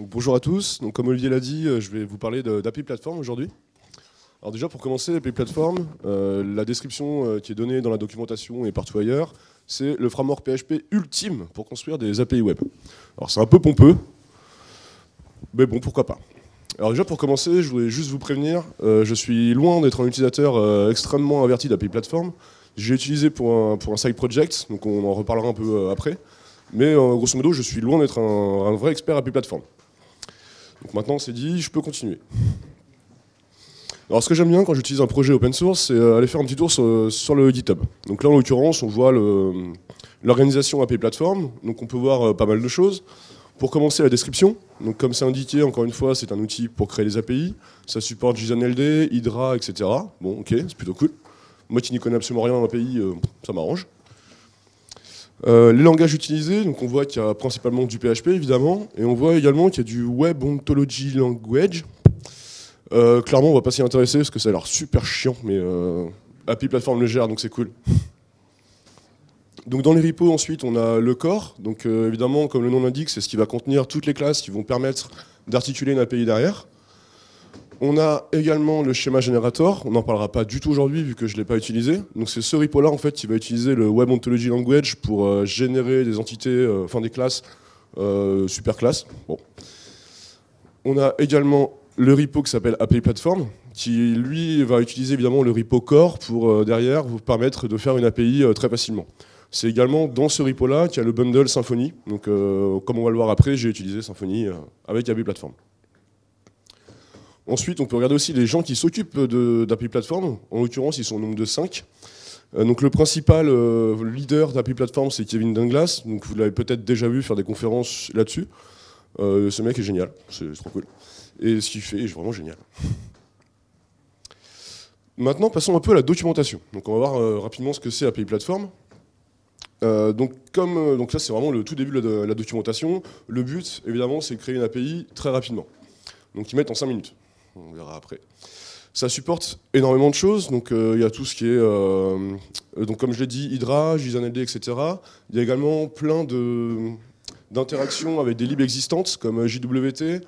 Donc, bonjour à tous, donc, comme Olivier l'a dit, je vais vous parler d'API Platform aujourd'hui. Alors déjà pour commencer, API Platform, la description qui est donnée dans la documentation et partout ailleurs, c'est le framework PHP ultime pour construire des API web. Alors c'est un peu pompeux, mais bon, pourquoi pas. Alors déjà pour commencer, je voulais juste vous prévenir, je suis loin d'être un utilisateur extrêmement averti d'API Platform. J'ai utilisé pour un side project, donc on en reparlera un peu après. Mais grosso modo, je suis loin d'être un vrai expert API Platform. Donc maintenant c'est dit, je peux continuer. Alors ce que j'aime bien quand j'utilise un projet open source, c'est aller faire un petit tour sur le GitHub. Donc là en l'occurrence, on voit l'organisation API Platform, donc on peut voir pas mal de choses. Pour commencer, la description. Donc comme c'est indiqué, encore une fois, c'est un outil pour créer des API. Ça supporte JSON-LD, Hydra, etc. Bon, ok, c'est plutôt cool. Moi qui n'y connais absolument rien en API, ça m'arrange. Les langages utilisés, donc on voit qu'il y a principalement du PHP évidemment, et on voit également qu'il y a du Web Ontology Language. Clairement on va pas s'y intéresser parce que ça a l'air super chiant, mais API Platform le gère donc c'est cool. Donc dans les repos ensuite on a le core, donc évidemment comme le nom l'indique c'est ce qui va contenir toutes les classes qui vont permettre d'articuler une API derrière. On a également le schéma generator, on n'en parlera pas du tout aujourd'hui vu que je ne l'ai pas utilisé. Donc c'est ce repo là en fait qui va utiliser le Web Ontology Language pour générer des entités, enfin des classes, super classes. Bon. On a également le repo qui s'appelle API Platform, qui lui va utiliser évidemment le repo core pour derrière vous permettre de faire une API très facilement. C'est également dans ce repo là qu'il y a le bundle Symfony. Donc comme on va le voir après, j'ai utilisé Symfony avec API Platform. Ensuite, on peut regarder aussi les gens qui s'occupent d'API Platform. En l'occurrence, ils sont au nombre de 5. Donc le principal leader d'API Platform, c'est Kevin Danglas. Donc vous l'avez peut-être déjà vu faire des conférences là-dessus. Ce mec est génial, c'est trop cool. Et ce qu'il fait est vraiment génial. Maintenant, passons un peu à la documentation. Donc on va voir rapidement ce que c'est API Platform. Donc là, c'est vraiment le tout début de la documentation. Le but, évidemment, c'est de créer une API très rapidement. Donc ils mettent en 5 minutes. On verra après. Ça supporte énormément de choses, donc il y a tout ce qui est, donc comme je l'ai dit, Hydra, JSON-LD, etc. Il y a également plein d'interactions avec des libs existantes, comme JWT,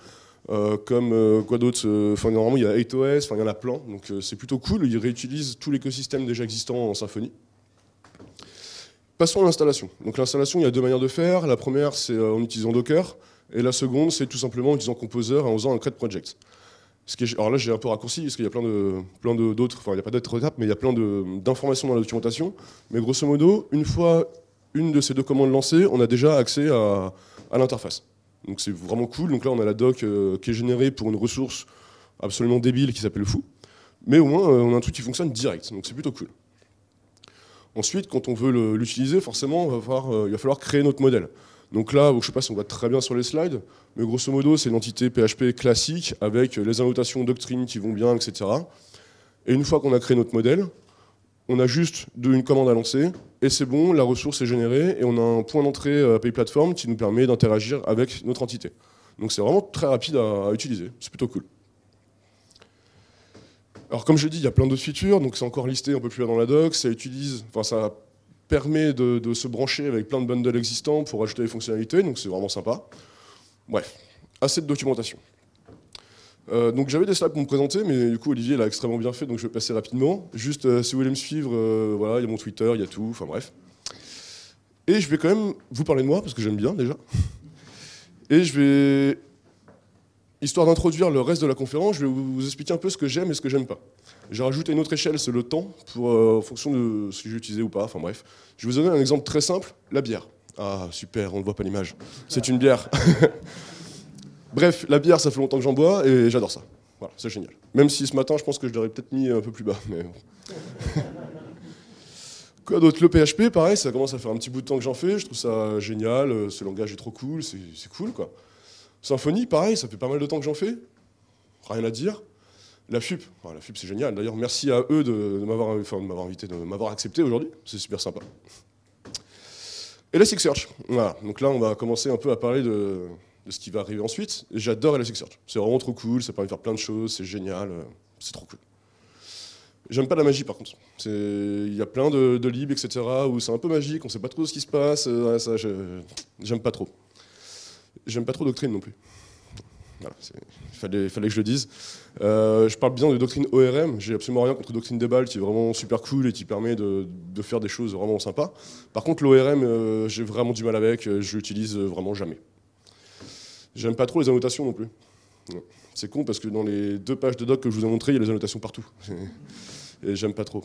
comme quoi d'autre, enfin normalement il y a 8OS, enfin il y en a plein, donc c'est plutôt cool, ils réutilisent tout l'écosystème déjà existant en Symfony. Passons à l'installation. Donc l'installation, il y a deux manières de faire. La première, c'est en utilisant Docker, et la seconde, c'est tout simplement en utilisant Composer et en faisant un create project. Alors là, j'ai un peu raccourci, parce qu'il y a plein d'autres, enfin il n'y a pas d'autres étapes, mais il y a plein d'informations dans la documentation. Mais grosso modo, une fois une de ces deux commandes lancées, on a déjà accès à l'interface. Donc c'est vraiment cool. Donc là, on a la doc qui est générée pour une ressource absolument débile qui s'appelle foo. Mais au moins, on a un truc qui fonctionne direct, donc c'est plutôt cool. Ensuite, quand on veut l'utiliser, forcément, il va falloir créer notre modèle. Donc là, je ne sais pas si on voit très bien sur les slides, mais grosso modo, c'est une entité PHP classique avec les annotations doctrines qui vont bien, etc. Et une fois qu'on a créé notre modèle, on a juste une commande à lancer, et c'est bon, la ressource est générée, et on a un point d'entrée API Platform qui nous permet d'interagir avec notre entité. Donc c'est vraiment très rapide à utiliser, c'est plutôt cool. Alors comme je l'ai dit, il y a plein d'autres features, donc c'est encore listé un peu plus là dans la doc, ça permet de se brancher avec plein de bundles existants pour ajouter des fonctionnalités, donc c'est vraiment sympa. Bref, assez de documentation. Donc j'avais des slides pour me présenter, mais du coup Olivier l'a extrêmement bien fait, donc je vais passer rapidement. Juste, si vous voulez me suivre, voilà, il y a mon Twitter, il y a tout, enfin bref. Et je vais quand même vous parler de moi, parce que j'aime bien déjà. Et je vais, histoire d'introduire le reste de la conférence, je vais vous expliquer un peu ce que j'aime et ce que j'aime pas. J'ai rajouté une autre échelle, c'est le temps, en fonction de ce que j'ai utilisé ou pas, enfin bref. Je vais vous donner un exemple très simple, la bière. Ah super, on ne voit pas l'image. C'est une bière. Bref, la bière, ça fait longtemps que j'en bois et j'adore ça. Voilà, c'est génial. Même si ce matin, je pense que je l'aurais peut-être mis un peu plus bas. Mais bon. Quoi d'autre? Le PHP, pareil, ça commence à faire un petit bout de temps que j'en fais. Je trouve ça génial, ce langage est trop cool, c'est cool quoi. Symfony, pareil, ça fait pas mal de temps que j'en fais. Rien à dire. La FUP, la FUP c'est génial. D'ailleurs, merci à eux de m'avoir invité, de m'avoir accepté aujourd'hui. C'est super sympa. Elasticsearch. Voilà. Donc là, on va commencer un peu à parler de ce qui va arriver ensuite. J'adore Elasticsearch. C'est vraiment trop cool, ça permet de faire plein de choses, c'est génial, c'est trop cool. J'aime pas la magie par contre. Il y a plein de libs, etc. où c'est un peu magique, on sait pas trop ce qui se passe. Ça, j'aime pas trop. J'aime pas trop Doctrine non plus. Voilà, fallait que je le dise. Je parle bien de doctrine ORM, j'ai absolument rien contre doctrine Debal qui est vraiment super cool et qui permet de faire des choses vraiment sympas. Par contre l'ORM, j'ai vraiment du mal avec, je l'utilise vraiment jamais. J'aime pas trop les annotations non plus. C'est con parce que dans les 2 pages de doc que je vous ai montrées, il y a les annotations partout. Et j'aime pas trop.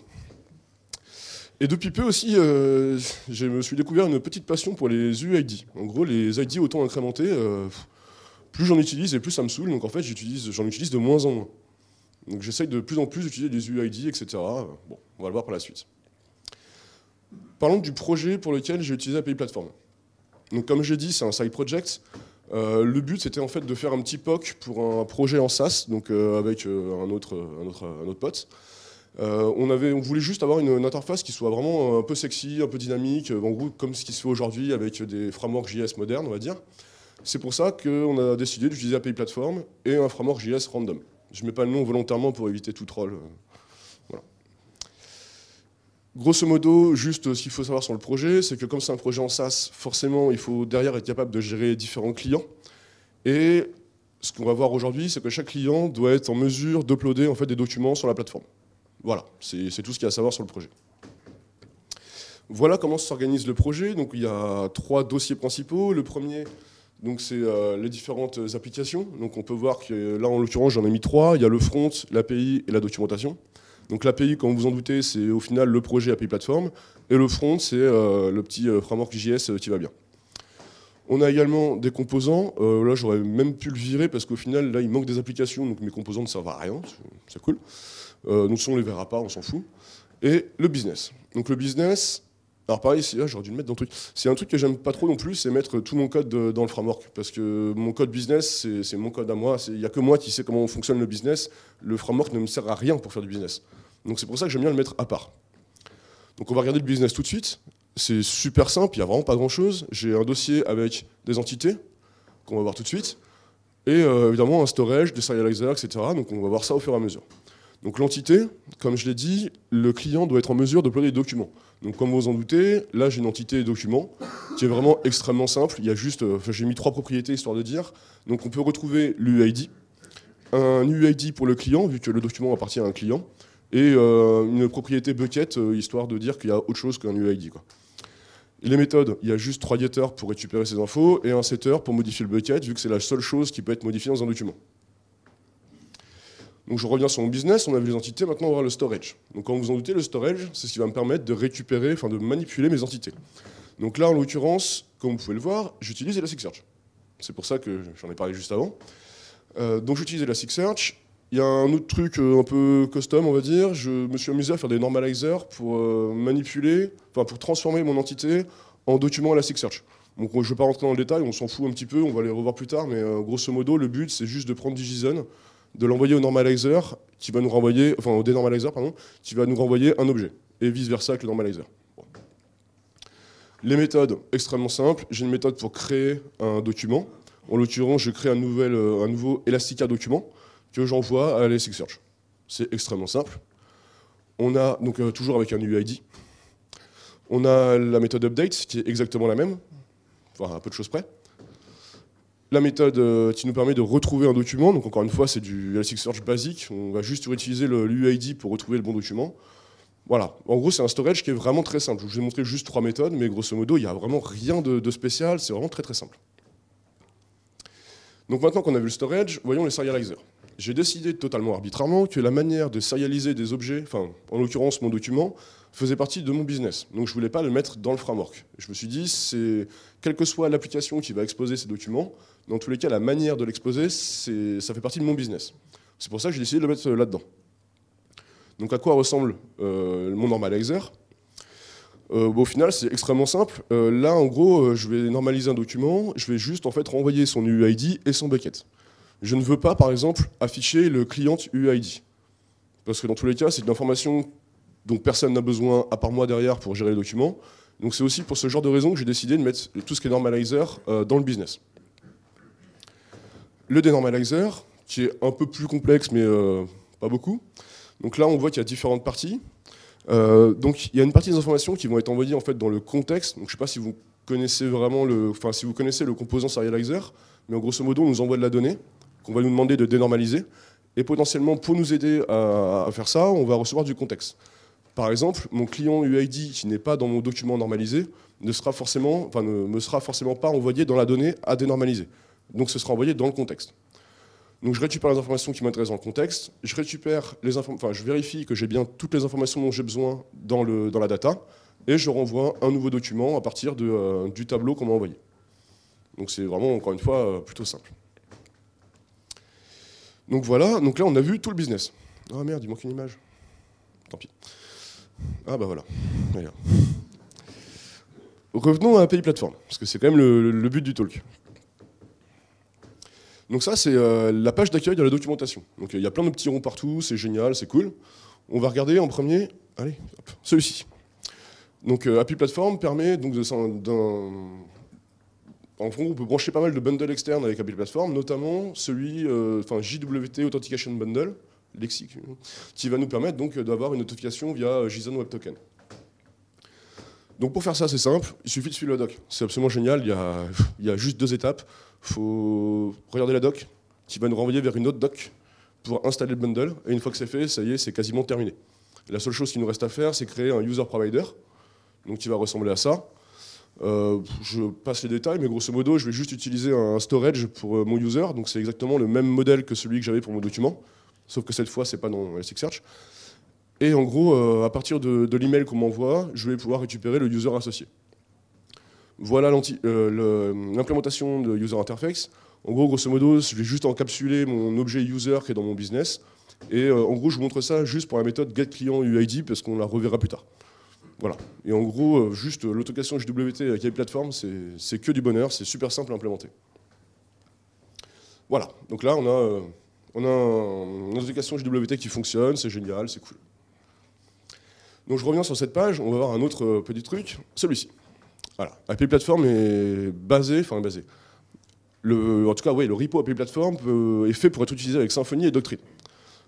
Et depuis peu aussi, je me suis découvert une petite passion pour les UID. En gros, les ID autant incrémentés, plus j'en utilise et plus ça me saoule. Donc en fait, j'en utilise de moins en moins. Donc j'essaye de plus en plus d'utiliser des UID, etc. Bon, on va le voir par la suite. Parlons du projet pour lequel j'ai utilisé API Platform. Donc comme j'ai dit, c'est un side project. Le but, c'était en fait de faire un petit POC pour un projet en SaaS, donc avec un autre pote. On voulait juste avoir une interface qui soit vraiment un peu sexy, un peu dynamique, en gros comme ce qui se fait aujourd'hui avec des frameworks JS modernes, on va dire. C'est pour ça qu'on a décidé d'utiliser API Platform et un framework JS random. Je ne mets pas le nom volontairement pour éviter tout troll. Voilà. Grosso modo, juste ce qu'il faut savoir sur le projet, c'est que comme c'est un projet en SaaS, forcément, il faut derrière être capable de gérer différents clients. Et ce qu'on va voir aujourd'hui, c'est que chaque client doit être en mesure d'uploader en fait, des documents sur la plateforme. Voilà, c'est tout ce qu'il y a à savoir sur le projet. Voilà comment s'organise le projet. Donc, il y a 3 dossiers principaux. Le premier, c'est les différentes applications. Donc, on peut voir que là, en l'occurrence, j'en ai mis 3. Il y a le front, l'API et la documentation. Donc, l'API, comme vous en doutez, c'est au final le projet API Platform. Et le front, c'est le petit framework JS qui va bien. On a également des composants. Là, j'aurais même pu le virer parce qu'au final, là, il manque des applications. Donc, mes composants ne servent à rien. C'est cool. Donc, on ne les verra pas, on s'en fout. Et le business. Donc, le business... Alors pareil, là j'aurais dû le mettre dans le truc. C'est un truc que j'aime pas trop non plus, c'est mettre tout mon code dans le framework. Parce que mon code business, c'est mon code à moi. Il n'y a que moi qui sais comment fonctionne le business. Le framework ne me sert à rien pour faire du business. Donc c'est pour ça que j'aime bien le mettre à part. Donc on va regarder le business tout de suite. C'est super simple, il n'y a vraiment pas grand chose. J'ai un dossier avec des entités, qu'on va voir tout de suite. Et évidemment un storage, des serializers, etc. Donc on va voir ça au fur et à mesure. Donc l'entité, comme je l'ai dit, le client doit être en mesure d'uploader des documents. Donc comme vous en doutez, là j'ai une entité document qui est vraiment extrêmement simple. Il y a juste, j'ai mis 3 propriétés histoire de dire. Donc on peut retrouver l'UID, un UID pour le client vu que le document appartient à un client, et une propriété bucket histoire de dire qu'il y a autre chose qu'un UID, quoi. Les méthodes, il y a juste 3 getters pour récupérer ces infos et un setter pour modifier le bucket vu que c'est la seule chose qui peut être modifiée dans un document. Donc je reviens sur mon business, on a vu les entités, maintenant on va voir le storage. Donc comme vous en doutez, le storage, c'est ce qui va me permettre de récupérer, enfin de manipuler mes entités. Donc là, en l'occurrence, comme vous pouvez le voir, j'utilise Elasticsearch. C'est pour ça que j'en ai parlé juste avant. Donc j'utilise Elasticsearch. Il y a un autre truc un peu custom, on va dire. Je me suis amusé à faire des normalizers pour manipuler, enfin pour transformer mon entité en document Elasticsearch. Donc je ne vais pas rentrer dans le détail, on s'en fout un petit peu, on va les revoir plus tard, mais grosso modo, le but, c'est juste de prendre du JSON, de l'envoyer au normalizer, qui va nous renvoyer, enfin au dénormalizer, pardon, qui va nous renvoyer un objet, et vice-versa avec le normalizer. Bon. Les méthodes, extrêmement simples. J'ai une méthode pour créer un document. En l'occurrence, je crée un nouveau Elastica document que j'envoie à Elasticsearch. C'est extrêmement simple. On a, donc toujours avec un UID, on a la méthode update, qui est exactement la même, enfin un peu de choses près. La méthode qui nous permet de retrouver un document, donc encore une fois c'est du Elasticsearch basique, on va juste utiliser l'UID pour retrouver le bon document. Voilà, en gros c'est un storage qui est vraiment très simple. Je vous ai montré juste 3 méthodes, mais grosso modo il n'y a vraiment rien de spécial, c'est vraiment très très simple. Donc maintenant qu'on a vu le storage, voyons les serializers. J'ai décidé totalement arbitrairement que la manière de serialiser des objets, enfin en l'occurrence mon document, faisait partie de mon business. Donc je ne voulais pas le mettre dans le framework. Je me suis dit, quelle que soit l'application qui va exposer ces documents, dans tous les cas, la manière de l'exposer, ça fait partie de mon business. C'est pour ça que j'ai décidé de le mettre là-dedans. Donc à quoi ressemble mon normalizer ? Au final, c'est extrêmement simple. Là, en gros, je vais normaliser un document, je vais juste en fait renvoyer son UID et son bucket. Je ne veux pas, par exemple, afficher le client UID. Parce que dans tous les cas, c'est une information dont personne n'a besoin, à part moi derrière, pour gérer les documents. Donc c'est aussi pour ce genre de raison que j'ai décidé de mettre tout ce qui est normalizer dans le business. Le dénormalizer, qui est un peu plus complexe, mais pas beaucoup. Donc là, on voit qu'il y a différentes parties. Donc il y a une partie des informations qui vont être envoyées en fait, dans le contexte. Donc, je ne sais pas si vous connaissez vraiment si vous connaissez le composant serializer, mais en grosso modo, on nous envoie de la donnée qu'on va nous demander de dénormaliser. Et potentiellement, pour nous aider à faire ça, on va recevoir du contexte. Par exemple, mon client UID qui n'est pas dans mon document normalisé ne me sera forcément pas envoyé dans la donnée à dénormaliser. Donc ce sera envoyé dans le contexte. Donc je récupère les informations qui m'intéressent dans le contexte, je vérifie que j'ai bien toutes les informations dont j'ai besoin dans la data, et je renvoie un nouveau document à partir du tableau qu'on m'a envoyé. Donc c'est vraiment, encore une fois, plutôt simple. Donc voilà, donc là on a vu tout le business. Ah merde, il manque une image. Tant pis. Ah bah voilà. Regarde. Revenons à API Platform, parce que c'est quand même le but du talk. Donc ça, c'est la page d'accueil de la documentation. Donc il y a plein de petits ronds partout, c'est génial, c'est cool. On va regarder en premier, allez, celui-ci. Donc API Platform permet donc en gros, on peut brancher pas mal de bundles externes avec API Platform, notamment celui, JWT Authentication Bundle, lexique, qui va nous permettre donc d'avoir une notification via JSON Web Token. Donc pour faire ça, c'est simple, il suffit de suivre la doc. C'est absolument génial, il y a juste 2 étapes. Il faut regarder la doc, qui va nous renvoyer vers une autre doc pour installer le bundle. Et une fois que c'est fait, ça y est, c'est quasiment terminé. La seule chose qu'il nous reste à faire, c'est créer un user provider, donc qui va ressembler à ça. Je passe les détails, mais grosso modo, je vais juste utiliser un storage pour mon user. Donc c'est exactement le même modèle que celui que j'avais pour mon document, sauf que cette fois, c'est pas dans Elasticsearch. Et en gros, à partir de l'email qu'on m'envoie, je vais pouvoir récupérer le user associé. Voilà l'implémentation de user interface. En gros, grosso modo, je vais juste encapsuler mon objet user qui est dans mon business. Et en gros, je vous montre ça juste pour la méthode getClientUID parce qu'on la reverra plus tard. Voilà. Et en gros, juste l'authentification JWT avec API Platform, c'est que du bonheur, c'est super simple à implémenter. Voilà. Donc là, on a une authentification JWT qui fonctionne, c'est génial, c'est cool. Donc je reviens sur cette page, on va voir un autre petit truc, celui-ci. Voilà, API Platform est basé. En tout cas, ouais, le repo API Platform est fait pour être utilisé avec Symfony et Doctrine.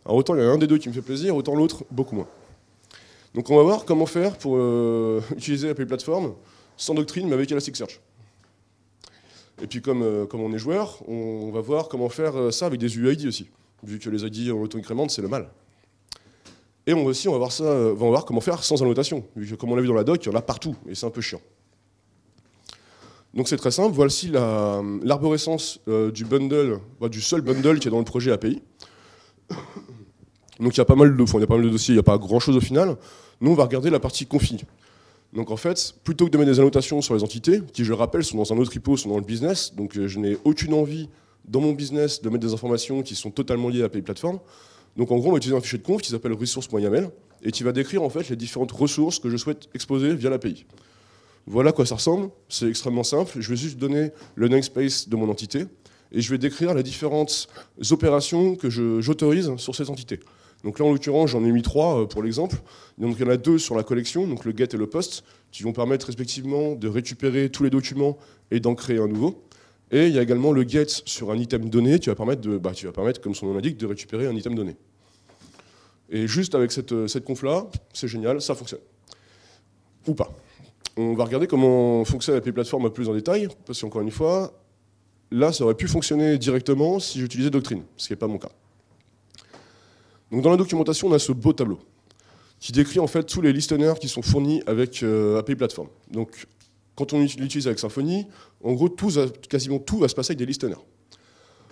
Alors autant il y en a un des deux qui me fait plaisir, autant l'autre, beaucoup moins. Donc on va voir comment faire pour utiliser API Platform sans Doctrine, mais avec Elasticsearch. Et puis comme on est joueur, on va voir comment faire ça avec des UID aussi, vu que les ID en auto-increment, c'est le mal. Et on va voir comment faire sans annotation, vu que comme on l'a vu dans la doc, il y en a partout, et c'est un peu chiant. Donc c'est très simple, voici l'arborescence du seul bundle qui est dans le projet API. Donc il y a pas mal de dossiers, il n'y a pas grand-chose au final. Nous, on va regarder la partie config. Donc en fait, plutôt que de mettre des annotations sur les entités, qui je le rappelle sont dans un autre repo, sont dans le business, donc je n'ai aucune envie dans mon business de mettre des informations qui sont totalement liées à API Platform. Donc en gros, on va utiliser un fichier de conf qui s'appelle resource.yaml et qui va décrire en fait les différentes ressources que je souhaite exposer via l'API. Voilà à quoi ça ressemble, c'est extrêmement simple. Je vais juste donner le namespace de mon entité et je vais décrire les différentes opérations que j'autorise sur ces entités. Donc là, en l'occurrence, j'en ai mis 3 pour l'exemple. Donc il y en a 2 sur la collection, donc le get et le post, qui vont permettre respectivement de récupérer tous les documents et d'en créer un nouveau. Et il y a également le get sur un item donné qui va permettre, comme son nom l'indique, de récupérer un item donné. Et juste avec cette conf-là, c'est génial, ça fonctionne. Ou pas. On va regarder comment fonctionne l'API Platform un peu plus en détail, parce qu'encore une fois, là, ça aurait pu fonctionner directement si j'utilisais Doctrine, ce qui n'est pas mon cas. Donc dans la documentation, on a ce beau tableau qui décrit en fait tous les listeners qui sont fournis avec API Platform. Donc quand on l'utilise avec Symfony, en gros, quasiment tout va se passer avec des listeners.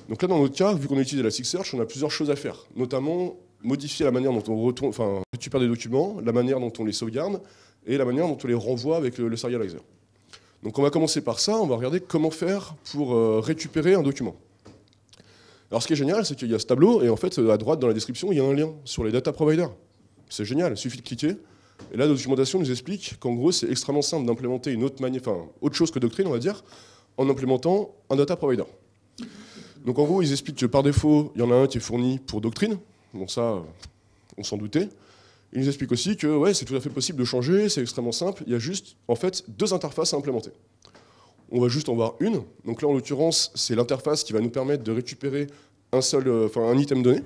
Donc là, dans notre cas, vu qu'on utilise Elasticsearch, on a plusieurs choses à faire, notamment modifier la manière dont on récupère des documents, la manière dont on les sauvegarde, et la manière dont on les renvoie avec le serializer. Donc on va commencer par ça, on va regarder comment faire pour récupérer un document. Alors ce qui est génial, c'est qu'il y a ce tableau, et en fait, à droite, dans la description, il y a un lien sur les data providers. C'est génial, il suffit de cliquer. Et là, la documentation nous explique qu'en gros, c'est extrêmement simple d'implémenter autre chose que Doctrine, on va dire, en implémentant un data provider. Donc en gros, ils expliquent que par défaut, il y en a un qui est fourni pour Doctrine. Bon ça, on s'en doutait. Ils nous expliquent aussi que ouais, c'est tout à fait possible de changer, c'est extrêmement simple. Il y a juste, en fait, 2 interfaces à implémenter. On va juste en voir une. Donc là, en l'occurrence, c'est l'interface qui va nous permettre de récupérer un item donné.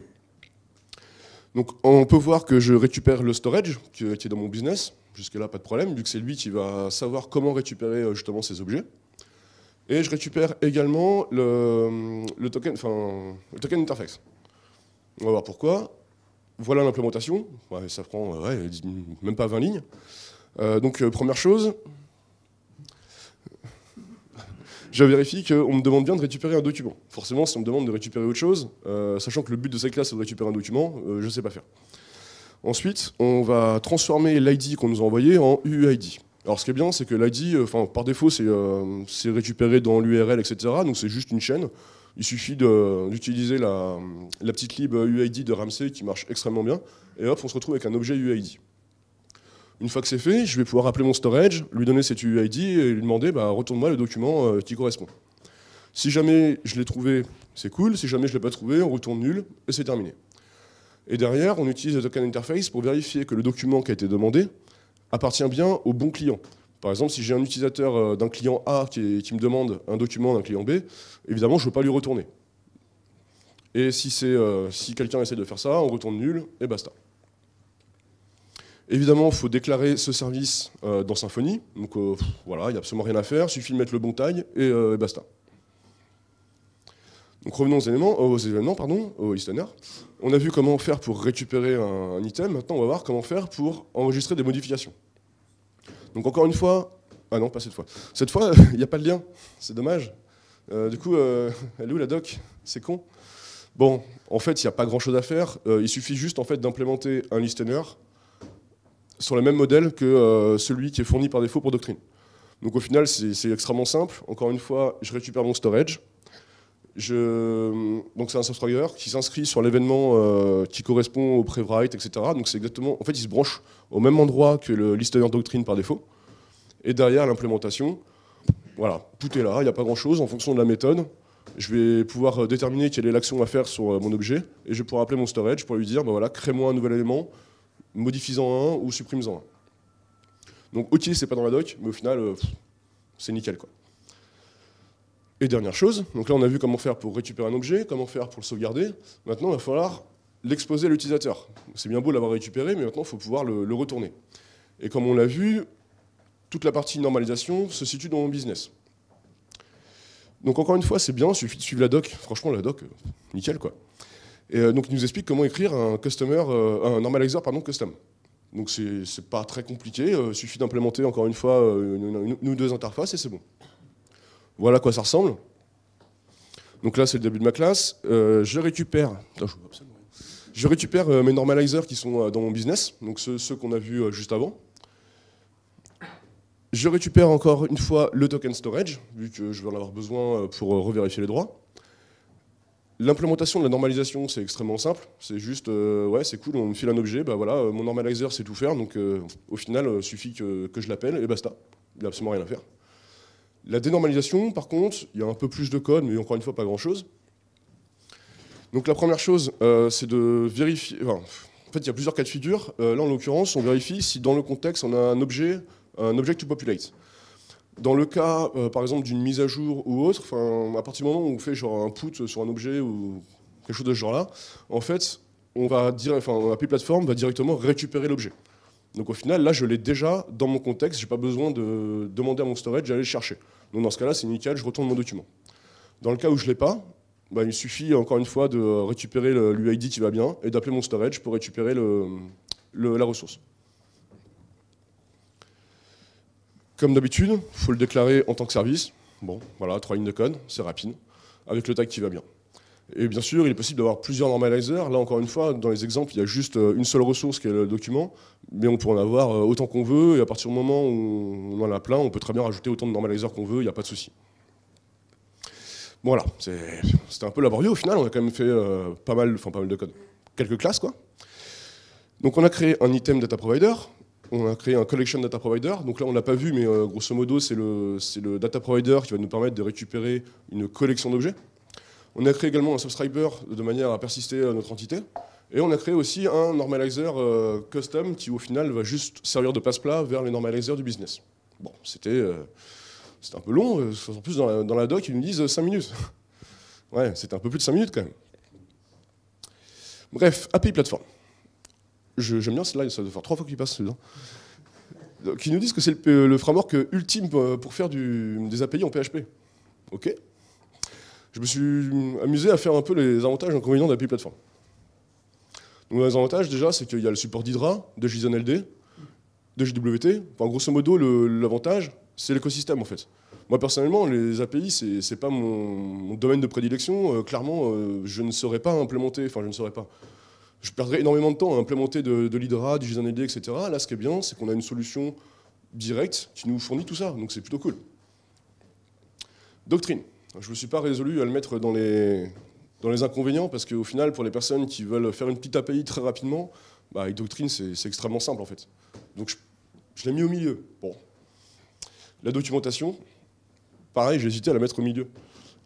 Donc on peut voir que je récupère le storage qui est dans mon business. Jusque-là, pas de problème, vu que c'est lui qui va savoir comment récupérer justement ces objets. Et je récupère également le token interface. On va voir pourquoi. Voilà l'implémentation. Ouais, ça prend même pas 20 lignes. Donc première chose, je vérifie qu'on me demande bien de récupérer un document. Forcément, si on me demande de récupérer autre chose, sachant que le but de cette classe c'est de récupérer un document, je ne sais pas faire. Ensuite, on va transformer l'ID qu'on nous a envoyé en UUID. Alors ce qui est bien, c'est que l'ID, par défaut, c'est récupéré dans l'URL, etc. Donc c'est juste une chaîne. Il suffit d'utiliser la petite lib UID de Ramsey qui marche extrêmement bien. Et hop, on se retrouve avec un objet UID. Une fois que c'est fait, je vais pouvoir appeler mon storage, lui donner cette UID et lui demander retourne-moi le document qui correspond. Si jamais je l'ai trouvé, c'est cool. Si jamais je ne l'ai pas trouvé, on retourne nul et c'est terminé. Et derrière, on utilise le token interface pour vérifier que le document qui a été demandé appartient bien au bon client. Par exemple, si j'ai un utilisateur d'un client A qui me demande un document d'un client B, évidemment, je ne veux pas lui retourner. Et si quelqu'un essaie de faire ça, on retourne nul et basta. Évidemment, il faut déclarer ce service dans Symfony. Donc voilà, il n'y a absolument rien à faire, il suffit de mettre le bon tag et basta. Donc revenons aux événements, au listener. On a vu comment faire pour récupérer un item. Maintenant, on va voir comment faire pour enregistrer des modifications. Donc encore une fois, ah non, pas cette fois. Cette fois, il n'y a pas de lien, c'est dommage. Du coup, elle est où la doc? C'est con. Bon, en fait, il n'y a pas grand-chose à faire. Il suffit juste en fait, d'implémenter un listener sur le même modèle que celui qui est fourni par défaut pour Doctrine. Donc au final, c'est extrêmement simple. Encore une fois, je récupère mon storage. Donc c'est un subscriber qui s'inscrit sur l'événement qui correspond au pre-write, etc. Donc c'est exactement, en fait, il se branche au même endroit que le listener Doctrine par défaut. Et derrière l'implémentation, voilà, tout est là, il n'y a pas grand-chose. En fonction de la méthode, je vais pouvoir déterminer quelle est l'action à faire sur mon objet, et je vais pouvoir appeler mon storage pour lui dire, voilà, crée-moi un nouvel élément, modifie-en un ou supprime-en un. Donc ok, c'est pas dans la doc, mais au final, c'est nickel, quoi. Et dernière chose, donc là on a vu comment faire pour récupérer un objet, comment faire pour le sauvegarder. Maintenant il va falloir l'exposer à l'utilisateur. C'est bien beau l'avoir récupéré, mais maintenant il faut pouvoir le retourner. Et comme on l'a vu, toute la partie normalisation se situe dans mon business. Donc encore une fois, c'est bien, il suffit de suivre la doc. Franchement, la doc, nickel, quoi. Et donc il nous explique comment écrire un normalizer custom. Donc c'est pas très compliqué, il suffit d'implémenter encore une fois une ou deux interfaces et c'est bon. Voilà à quoi ça ressemble. Donc là, c'est le début de ma classe. Je récupère mes normalizers qui sont dans mon business, donc ceux qu'on a vus juste avant. Je récupère encore une fois le token storage, vu que je vais en avoir besoin pour revérifier les droits. L'implémentation de la normalisation, c'est extrêmement simple. C'est juste, ouais, c'est cool, on me file un objet, voilà, mon normalizer sait tout faire, donc au final, il suffit que je l'appelle et basta. Il n'y a absolument rien à faire. La dénormalisation, par contre, il y a un peu plus de code, mais encore une fois, pas grand-chose. Donc la première chose, c'est de vérifier... Enfin, en fait, il y a plusieurs cas de figure. Là, en l'occurrence, on vérifie si dans le contexte, on a un object to populate. Dans le cas, par exemple, d'une mise à jour ou autre, à partir du moment où on fait genre un put sur un objet ou quelque chose de ce genre-là, en fait, API Platform va directement récupérer l'objet. Donc au final, là, je l'ai déjà dans mon contexte, je n'ai pas besoin de demander à mon storage d'aller le chercher. Donc dans ce cas-là, c'est nickel, je retourne mon document. Dans le cas où je ne l'ai pas, il suffit encore une fois de récupérer l'UID qui va bien et d'appeler mon storage pour récupérer la ressource. Comme d'habitude, il faut le déclarer en tant que service. Bon, voilà, 3 lignes de code, c'est rapide, avec le tag qui va bien. Et bien sûr, il est possible d'avoir plusieurs normalizers. Là, encore une fois, dans les exemples, il y a juste une seule ressource qui est le document, mais on peut en avoir autant qu'on veut, et à partir du moment où on en a plein, on peut très bien rajouter autant de normalizers qu'on veut, il n'y a pas de souci. Bon, voilà, c'était un peu laborieux. Au final, on a quand même fait pas mal de code. Quelques classes, quoi. Donc on a créé un item data provider, on a créé un collection data provider. Donc là, on ne l'a pas vu, mais grosso modo, c'est le data provider qui va nous permettre de récupérer une collection d'objets. On a créé également un subscriber de manière à persister notre entité. Et on a créé aussi un normalizer custom qui, au final, va juste servir de passe-plat vers les normalizers du business. Bon, c'était un peu long. En plus, dans la doc, ils nous disent 5 minutes. Ouais, c'était un peu plus de 5 minutes, quand même. Bref, API Platform. J'aime bien celle-là, ça doit faire 3 fois qu'il passe celui-là. Qui nous disent que c'est le framework ultime pour faire des API en PHP. Ok. Je me suis amusé à faire un peu les avantages et inconvénients d'API Platform. Donc les avantages, déjà, c'est qu'il y a le support d'Hydra, de JSON-LD, de JWT. Enfin, grosso modo, l'avantage, c'est l'écosystème, en fait. Moi, personnellement, les API, c'est pas mon domaine de prédilection. Clairement, je ne saurais pas implémenter, enfin, je ne saurais pas. Je perdrais énormément de temps à implémenter de l'Hydra, du JSON-LD, etc. Là, ce qui est bien, c'est qu'on a une solution directe qui nous fournit tout ça. Donc, c'est plutôt cool. Doctrine. Je ne me suis pas résolu à le mettre dans les inconvénients, parce qu'au final, pour les personnes qui veulent faire une petite API très rapidement, bah, avec Doctrine, c'est extrêmement simple, en fait. Donc, je l'ai mis au milieu. Bon. La documentation, pareil, j'ai hésité à la mettre au milieu.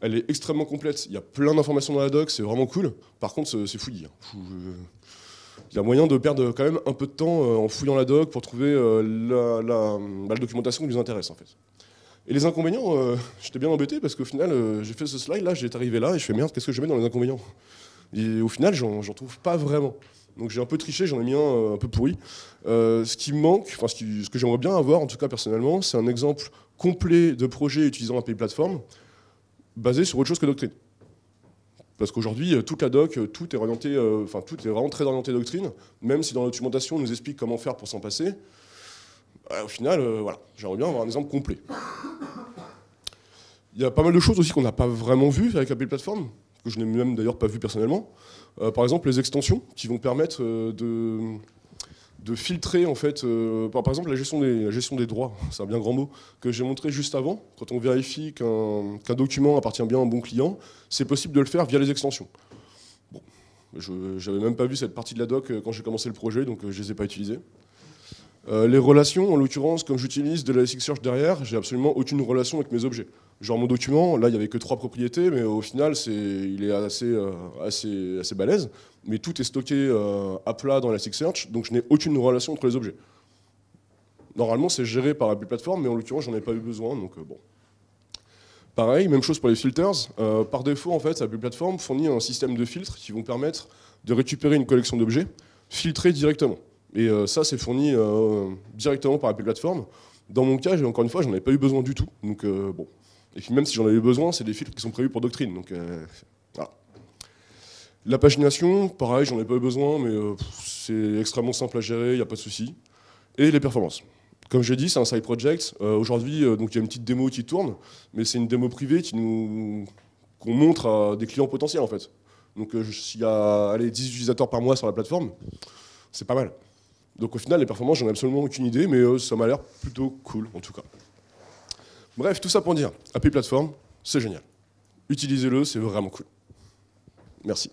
Elle est extrêmement complète. Il y a plein d'informations dans la doc, c'est vraiment cool. Par contre, c'est fouillis. Il y a moyen de perdre quand même un peu de temps en fouillant la doc pour trouver la documentation qui nous intéresse, en fait. Et les inconvénients, j'étais bien embêté parce qu'au final, j'ai fait ce slide là, j'étais arrivé là et je fais merde, qu'est-ce que je mets dans les inconvénients? Et au final, j'en trouve pas vraiment. Donc j'ai un peu triché, j'en ai mis un peu pourri. Ce qui me manque, enfin ce que j'aimerais bien avoir, en tout cas personnellement, c'est un exemple complet de projet utilisant API Platform basé sur autre chose que Doctrine. Parce qu'aujourd'hui, toute la doc, tout est orienté, enfin tout est vraiment très orienté Doctrine, même si dans la documentation on nous explique comment faire pour s'en passer. Au final, voilà, j'aimerais bien avoir un exemple complet. Il y a pas mal de choses aussi qu'on n'a pas vraiment vues avec API Platform, que je n'ai même d'ailleurs pas vu personnellement. Par exemple, les extensions qui vont permettre de filtrer, en fait, par exemple, la gestion des droits, c'est un bien grand mot, que j'ai montré juste avant. Quand on vérifie qu'un document appartient bien à un bon client, c'est possible de le faire via les extensions. Bon, je n'avais même pas vu cette partie de la doc quand j'ai commencé le projet, donc je ne les ai pas utilisées. Les relations, en l'occurrence, comme j'utilise de la Elasticsearch derrière, j'ai absolument aucune relation avec mes objets. Genre mon document, là il n'y avait que 3 propriétés, mais au final il est assez balèze. Mais tout est stocké à plat dans Elasticsearch, donc je n'ai aucune relation entre les objets. Normalement c'est géré par API Platform, mais en l'occurrence j'en ai pas eu besoin, donc bon. Pareil, même chose pour les filters. Par défaut, en fait, API Platform fournit un système de filtres qui vont permettre de récupérer une collection d'objets filtrés directement. Et ça, c'est fourni directement par API Platform. Dans mon cas, encore une fois, j'en ai pas eu besoin du tout. Donc, bon. Et puis même si j'en avais besoin, c'est des filtres qui sont prévus pour Doctrine. Donc, voilà. La pagination, pareil, j'en ai pas eu besoin, mais c'est extrêmement simple à gérer, il n'y a pas de souci. Et les performances. Comme j'ai dit, c'est un side project. Aujourd'hui, donc il y a une petite démo qui tourne, mais c'est une démo privée qu'on montre à des clients potentiels, en fait. Donc, s'il y a 10 utilisateurs par mois sur la plateforme, c'est pas mal. Donc au final, les performances, j'en ai absolument aucune idée, mais ça m'a l'air plutôt cool, en tout cas. Bref, tout ça pour dire, API Platform, c'est génial. Utilisez-le, c'est vraiment cool. Merci.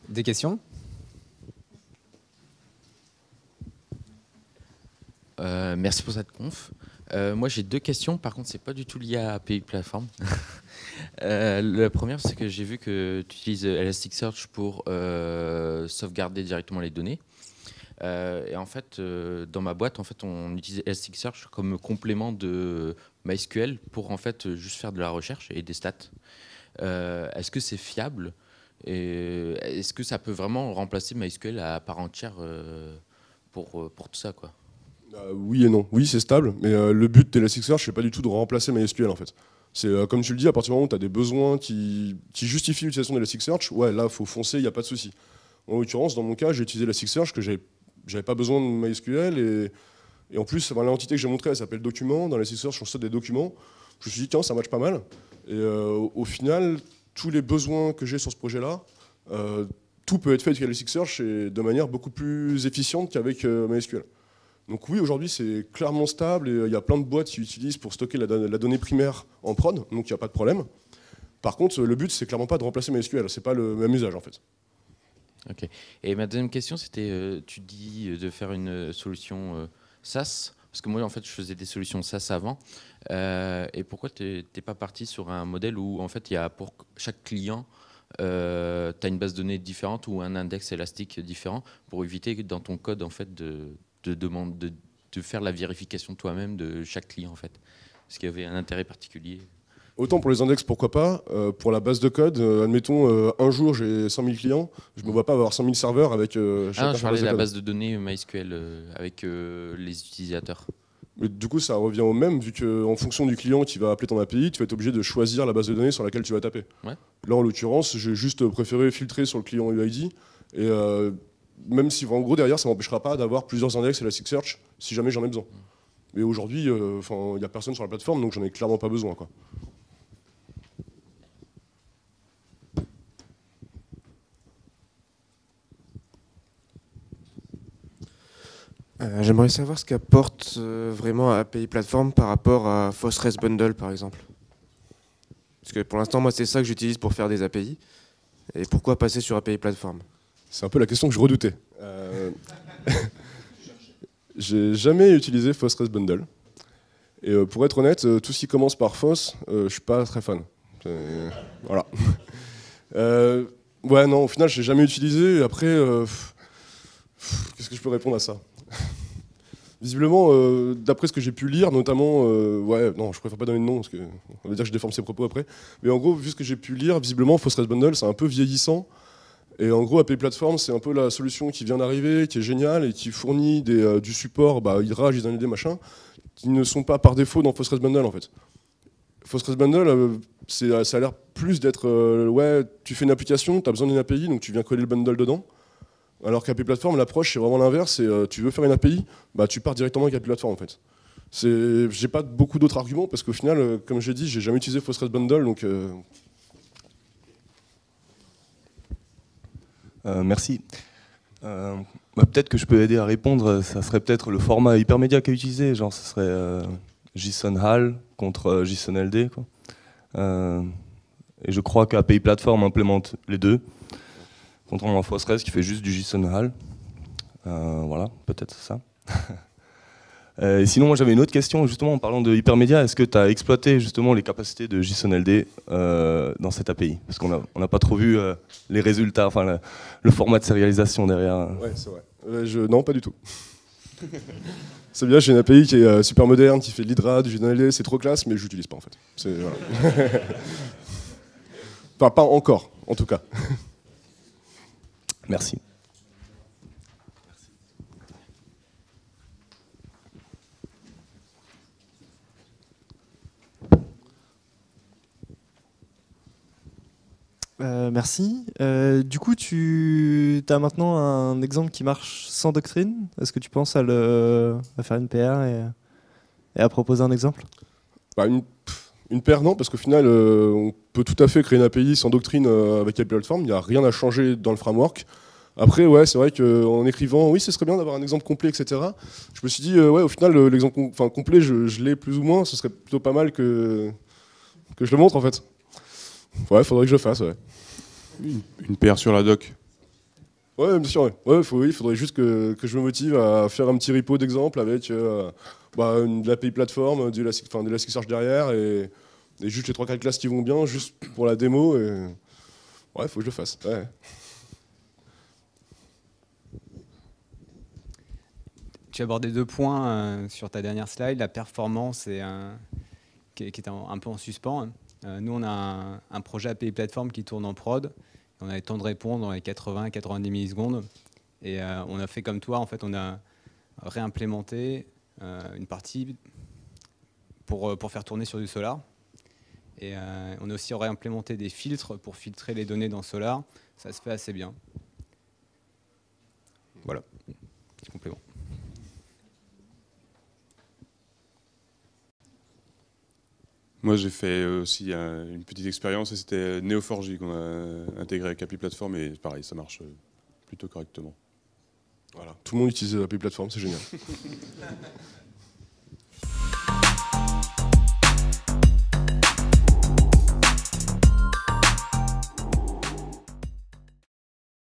Des questions? Merci pour cette conf. Moi, j'ai 2 questions. Par contre, c'est pas du tout lié à API Platform. La première, c'est que j'ai vu que tu utilises Elasticsearch pour sauvegarder directement les données. Et en fait, dans ma boîte, en fait, on utilise Elasticsearch comme complément de MySQL pour en fait juste faire de la recherche et des stats. Est-ce que c'est fiable? Et est-ce que ça peut vraiment remplacer MySQL à part entière pour tout ça, quoi? Oui et non. Oui, c'est stable, mais le but d'Elasticsearch, c'est pas du tout de remplacer MySQL, en fait. C'est comme tu le dis, à partir du moment où tu as des besoins qui justifient l'utilisation d'Elasticsearch, ouais, là, il faut foncer, il n'y a pas de souci. En l'occurrence, dans mon cas, j'ai utilisé Elasticsearch, que j'avais pas besoin de MySQL, et en plus, l'entité que j'ai montrée, elle s'appelle Document. Dans Elasticsearch, on stocke des documents. Je me suis dit, tiens, ça match pas mal. Et au final, tous les besoins que j'ai sur ce projet-là, tout peut être fait avec Elasticsearch et de manière beaucoup plus efficiente qu'avec MySQL. Donc oui, aujourd'hui, c'est clairement stable et il y a plein de boîtes qui utilisent pour stocker la donnée primaire en prod, donc il n'y a pas de problème. Par contre, le but, c'est clairement pas de remplacer MySQL, c'est pas le même usage en fait. Ok. Et ma deuxième question, c'était, tu dis de faire une solution SaaS, parce que moi, en fait, je faisais des solutions SaaS avant. Et pourquoi tu n'es pas parti sur un modèle où, en fait, il y a pour chaque client, tu as une base de données différente ou un index élastique différent pour éviter dans ton code, en fait, de faire la vérification toi-même de chaque client, en fait. Est-ce qu'il y avait un intérêt particulier? Autant pour les index, pourquoi pas. Pour la base de code, admettons, un jour j'ai 100 000 clients, je ne me vois pas avoir 100 000 serveurs avec chacun je sa parlais de la code. base de données MySQL avec les utilisateurs. Mais du coup, ça revient au même, vu qu'en fonction du client qui va appeler ton API, tu vas être obligé de choisir la base de données sur laquelle tu vas taper. Ouais. Là, en l'occurrence, j'ai juste préféré filtrer sur le client UID. Et même si, en gros, derrière, ça ne m'empêchera pas d'avoir plusieurs index Elasticsearch si jamais j'en ai besoin. Mais aujourd'hui, il n'y a personne sur la plateforme, donc j'en ai clairement pas besoin, quoi. J'aimerais savoir ce qu'apporte vraiment API Platform par rapport à Postgres Bundle, par exemple. Parce que pour l'instant, moi, c'est ça que j'utilise pour faire des API. Et pourquoi passer sur API Platform? C'est un peu la question que je redoutais. J'ai jamais utilisé Postgres Bundle. Et pour être honnête, tout ce qui commence par Foss, je suis pas très fan. Voilà. Ouais, non, au final, je l'ai jamais utilisé. Et après, qu'est-ce que je peux répondre à ça? Visiblement, d'après ce que j'ai pu lire, notamment, ouais, non, je préfère pas donner de nom parce que on va dire que je déforme ses propos après. Mais en gros, vu ce que j'ai pu lire, visiblement, Postgres Bundle, c'est un peu vieillissant. Et en gros, API Platform, c'est un peu la solution qui vient d'arriver, qui est géniale et qui fournit du support, Hydra, JSON-LD, machin, qui ne sont pas par défaut dans Postgres Bundle en fait. Postgres Bundle, ça a l'air plus d'être, ouais, tu fais une application, tu as besoin d'une API, donc tu viens coller le bundle dedans. Alors qu'API Platform, l'approche, c'est vraiment l'inverse, c'est tu veux faire une API, tu pars directement avec API Platform en fait. J'ai pas beaucoup d'autres arguments parce qu'au final, comme j'ai dit, j'ai jamais utilisé Postgres Bundle, donc... Merci. Peut-être que je peux aider à répondre, ça serait peut-être le format hypermédia qu'à utiliser, genre ce serait JSON-HAL contre JSON-LD, quoi. Et je crois qu'API Platform implémente les deux, contrairement à Postgres qui fait juste du JSON-HAL. Voilà, peut-être ça. Et sinon, moi j'avais une autre question, justement en parlant de hypermédia, est-ce que tu as exploité justement les capacités de JSON-LD dans cette API? Parce qu'on n'a pas trop vu les résultats, enfin le format de sérialisation derrière. Ouais, c'est vrai. Non, pas du tout. C'est bien, j'ai une API qui est super moderne, qui fait de l'Hydra, du JSON-LD, c'est trop classe, mais je l'utilise pas en fait. Voilà. Enfin, pas encore, en tout cas. Merci. Merci. Du coup, tu as maintenant un exemple qui marche sans doctrine. Est-ce que tu penses à faire une PR et à proposer un exemple? Une paire, non, parce qu'au final, on peut tout à fait créer une API sans doctrine avec API Platform. Il n'y a rien à changer dans le framework. Après, ouais, c'est vrai qu'en écrivant, oui, ce serait bien d'avoir un exemple complet, etc. Je me suis dit, ouais, au final, l'exemple complet, je l'ai plus ou moins. Ce serait plutôt pas mal que je le montre, en fait. Ouais, faudrait que je le fasse, ouais. Une paire sur la doc. Ouais, bien sûr, ouais. Il faudrait juste que je me motive à faire un petit repo d'exemple avec de l'API Platform, de l'Elasticsearch derrière et juste les 3-4 classes qui vont bien, juste pour la démo. Et... ouais, faut que je le fasse. Ouais. Tu as abordé deux points sur ta dernière slide, la performance qui est un peu en suspens. Nous, on a un projet API Platform qui tourne en prod. On a le temps de répondre dans les 80-90 millisecondes. Et on a fait comme toi, en fait, on a réimplémenté une partie pour faire tourner sur du Solar. Et on a aussi réimplémenté des filtres pour filtrer les données dans Solar. Ça se fait assez bien. Voilà, petit complément. Moi, j'ai fait aussi une petite expérience et c'était Neo4j qu'on a intégré avec API Platform et pareil, ça marche plutôt correctement. Voilà. Tout le monde utilise API Platform, c'est génial.